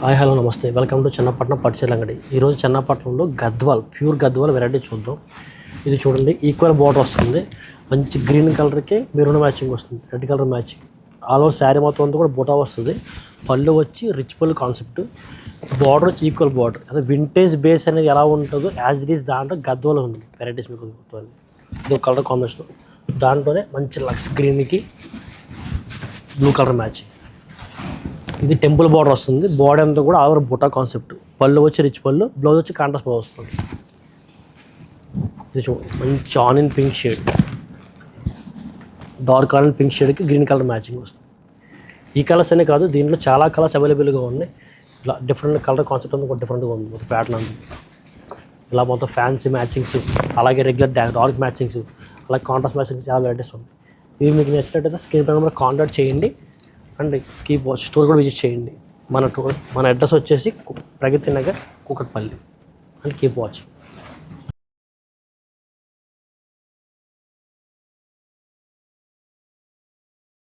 Hi hello నమస్తే welcome to Chennapatnam పట్టుచీరల అంగడి. ఈరోజు చెన్నపట్నంలో గద్వాల్ ప్యూర్ గద్వాల్ వెరైటీ చూద్దాం. ఇది చూడండి, ఈక్వల్ బార్డర్ వస్తుంది, మంచి గ్రీన్ కలర్కి మెరూన్ మ్యాచింగ్ వస్తుంది, red colour matching. All over sari మొత్తం అంతా కూడా బుటా వస్తుంది. పళ్ళు వచ్చి రిచ్ పళ్ళు కాన్సెప్ట్, బార్డర్ వచ్చి ఈక్వల్ బార్డర్. అదే వింటేజ్ బేస్ అనేది ఎలా ఉంటుందో యాజ్ ఇట్ ఈస్ దాంట్లో గద్వాల్ ఉంది వెరైటీస్ మీకు గుర్తుంది. ఇది ఒక కలర్ కాంబినేషన్, దాంట్లోనే మంచి లక్స్ గ్రీన్కి బ్లూ కలర్ మ్యాచింగ్. ఇది టెంపుల్ బార్డర్ వస్తుంది, బార్డర్ అంతా కూడా ఆల్ ఓవర్ బుటా కాన్సెప్ట్. పళ్ళు వచ్చి రిచ్ పళ్ళు, బ్లౌజ్ వచ్చి కాంట్రాస్ట్ బ్లౌజ్ వస్తుంది. ఇది చూడండి, మంచి onion pink shade, dark onion pink షేడ్కి గ్రీన్ కలర్ మ్యాచింగ్ వస్తుంది. ఈ కలర్స్ అనే కాదు, దీంట్లో చాలా కలర్స్ అవైలబుల్గా ఉన్నాయి. ఇలా డిఫరెంట్ కలర్ కాన్సెప్ట్ అంతా కూడా డిఫరెంట్గా ఉంది. మొత్తం ప్యాటర్న్ అంతా ఇలా మొత్తం ఫ్యాన్సీ మ్యాచింగ్స్, అలాగే రెగ్యులర్ డార్క్ మ్యాచింగ్స్, అలాగే కాంట్రాస్ట్ మ్యాచింగ్స్ చాలా వెరైటీస్ ఉన్నాయి. ఇవి మీకు నచ్చినట్టయితే స్క్రీన్ పైన కూడా కాంటాక్ట్ చేయండి అండ్ కీప్ వాచ్. స్టోర్ కూడా విజిట్ చేయండి. మన అడ్రస్ వచ్చేసి Pragathi Nagar, Kukatpally. And keep watch.